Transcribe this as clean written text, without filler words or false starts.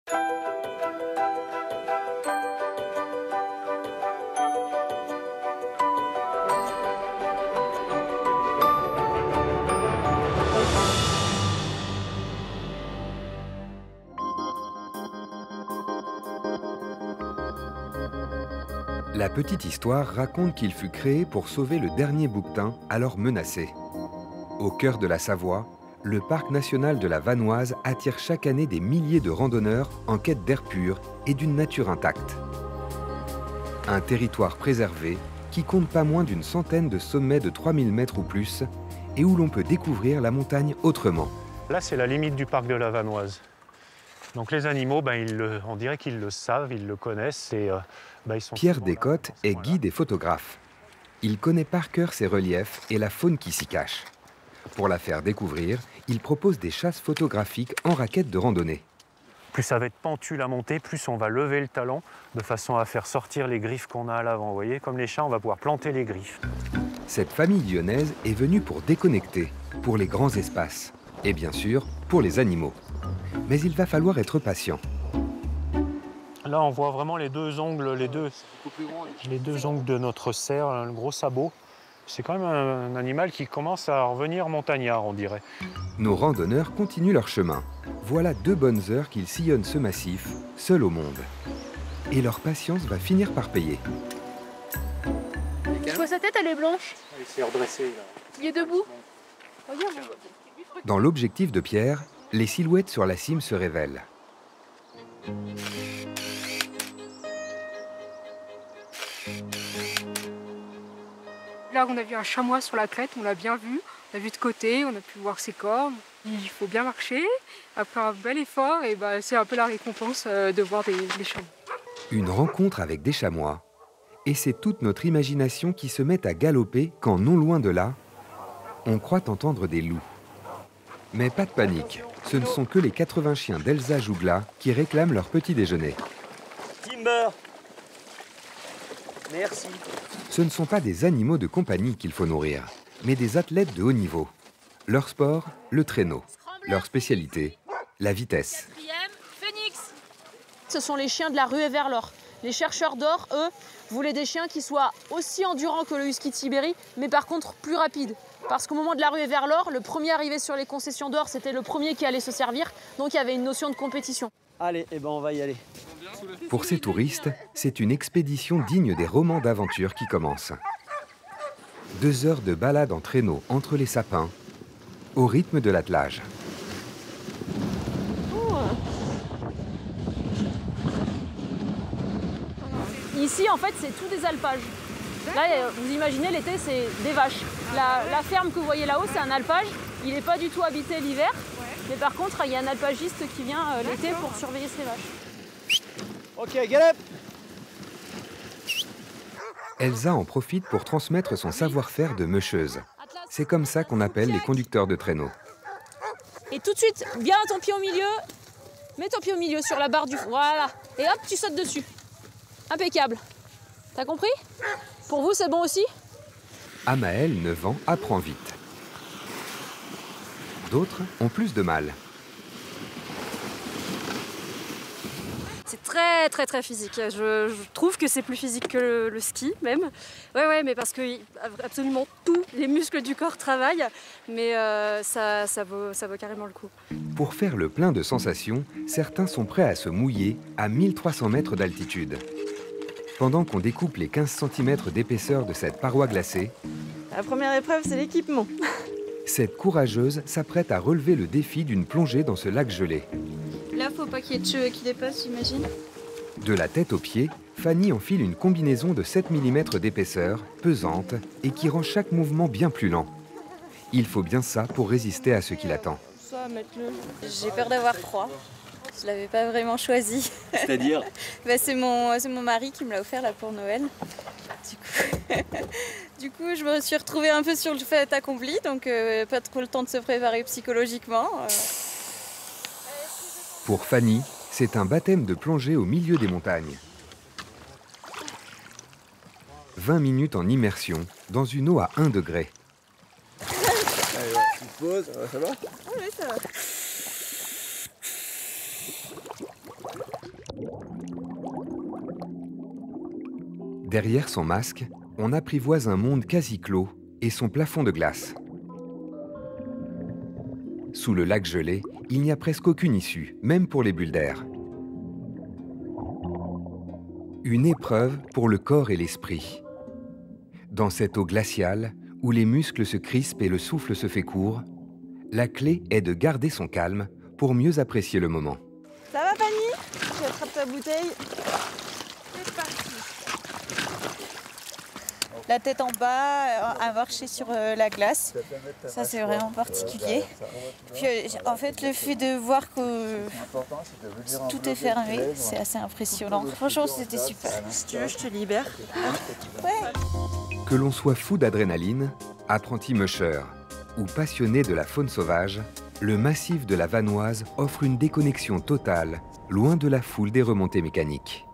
La petite histoire raconte qu'il fut créé pour sauver le dernier bouquetin, alors menacé. Au cœur de la Savoie, le parc national de la Vanoise attire chaque année des milliers de randonneurs en quête d'air pur et d'une nature intacte. Un territoire préservé qui compte pas moins d'une centaine de sommets de 3000 mètres ou plus et où l'on peut découvrir la montagne autrement. Là, c'est la limite du parc de la Vanoise. Donc les animaux, on dirait qu'ils le savent, ils le connaissent. Ils sont Pierre Descottes est guide et photographe. Il connaît par cœur ces reliefs et la faune qui s'y cache. Pour la faire découvrir, il propose des chasses photographiques en raquettes de randonnée. Plus ça va être pentu la montée, plus on va lever le talon de façon à faire sortir les griffes qu'on a à l'avant. Vous voyez, comme les chats, on va pouvoir planter les griffes. Cette famille lyonnaise est venue pour déconnecter, pour les grands espaces et bien sûr pour les animaux. Mais il va falloir être patient. Là, on voit vraiment les deux ongles, les deux ongles de notre cerf, le gros sabot. C'est quand même un animal qui commence à revenir montagnard, on dirait. Nos randonneurs continuent leur chemin. Voilà 2 bonnes heures qu'ils sillonnent ce massif, seuls au monde. Et leur patience va finir par payer. Tu vois sa tête, elle est blanche. Il s'est redressé, là. Il est debout. Regarde. Dans l'objectif de Pierre, les silhouettes sur la cime se révèlent. Là, on a vu un chamois sur la crête, on l'a bien vu. On l'a vu de côté, on a pu voir ses cornes. Il faut bien marcher. Après un bel effort, et c'est un peu la récompense de voir des chamois. Une rencontre avec des chamois. Et c'est toute notre imagination qui se met à galoper quand, non loin de là, on croit entendre des loups. Mais pas de panique, ce ne sont que les 80 chiens d'Elsa Jougla qui réclament leur petit déjeuner. Timber. Merci. Ce ne sont pas des animaux de compagnie qu'il faut nourrir, mais des athlètes de haut niveau. Leur sport, le traîneau. Leur spécialité, la vitesse. Phoenix. Ce sont les chiens de la ruée vers l'or. Les chercheurs d'or, eux, voulaient des chiens qui soient aussi endurants que le husky de Sibérie, mais par contre plus rapides. Parce qu'au moment de la ruée vers l'or, le premier arrivé sur les concessions d'or, c'était le premier qui allait se servir, donc il y avait une notion de compétition. Allez, on va y aller. Pour ces touristes, c'est une expédition digne des romans d'aventure qui commence. 2 heures de balade en traîneau entre les sapins, au rythme de l'attelage. Ici, en fait, c'est tout des alpages. Là, vous imaginez, l'été, c'est des vaches. La ferme que vous voyez là-haut, c'est un alpage. Il n'est pas du tout habité l'hiver. Mais par contre, il y a un alpagiste qui vient l'été pour surveiller ses vaches. Ok, get up. Elsa en profite pour transmettre son savoir-faire de meucheuse. C'est comme ça qu'on appelle les conducteurs de traîneau. Et tout de suite, bien ton pied au milieu. Mets ton pied au milieu sur la barre du... Voilà. Et hop, tu sautes dessus. Impeccable. T'as compris? Pour vous, c'est bon aussi? Amael, 9 ans, apprend vite. D'autres ont plus de mal. C'est très physique. Je trouve que c'est plus physique que le ski même. Ouais, mais parce que absolument tous les muscles du corps travaillent, mais ça vaut carrément le coup. Pour faire le plein de sensations, certains sont prêts à se mouiller à 1300 mètres d'altitude. Pendant qu'on découpe les 15 cm d'épaisseur de cette paroi glacée, la première épreuve, c'est l'équipement. Cette courageuse s'apprête à relever le défi d'une plongée dans ce lac gelé. Là, faut pas qu'il y ait de cheveux qui dépassent, j'imagine. De la tête aux pieds, Fanny enfile une combinaison de 7 mm d'épaisseur, pesante, et qui rend chaque mouvement bien plus lent. Il faut bien ça pour résister à ce qui l'attend. J'ai peur d'avoir froid. Je l'avais pas vraiment choisi. C'est-à-dire c'est mon mari qui me l'a offert là pour Noël. Du coup, je me suis retrouvée un peu sur le fait accompli, donc pas trop le temps de se préparer psychologiquement. Pour Fanny, c'est un baptême de plongée au milieu des montagnes. 20 minutes en immersion dans une eau à 1 degré. Allez, tu te poses, ça va? Oui, ça va. Derrière son masque, on apprivoise un monde quasi clos et son plafond de glace. Sous le lac gelé, il n'y a presque aucune issue, même pour les bulles d'air. Une épreuve pour le corps et l'esprit. Dans cette eau glaciale, où les muscles se crispent et le souffle se fait court, la clé est de garder son calme pour mieux apprécier le moment. Ça va Fanny? Tu attrapes ta bouteille. C'est parti. La tête en bas, à marcher sur la glace. Ça c'est vraiment particulier. Puis en fait le fait de voir que tout est fermé, c'est assez impressionnant. Franchement c'était super. Si tu veux je te libère. Ouais. Que l'on soit fou d'adrénaline, apprenti musher ou passionné de la faune sauvage, le massif de la Vanoise offre une déconnexion totale, loin de la foule des remontées mécaniques.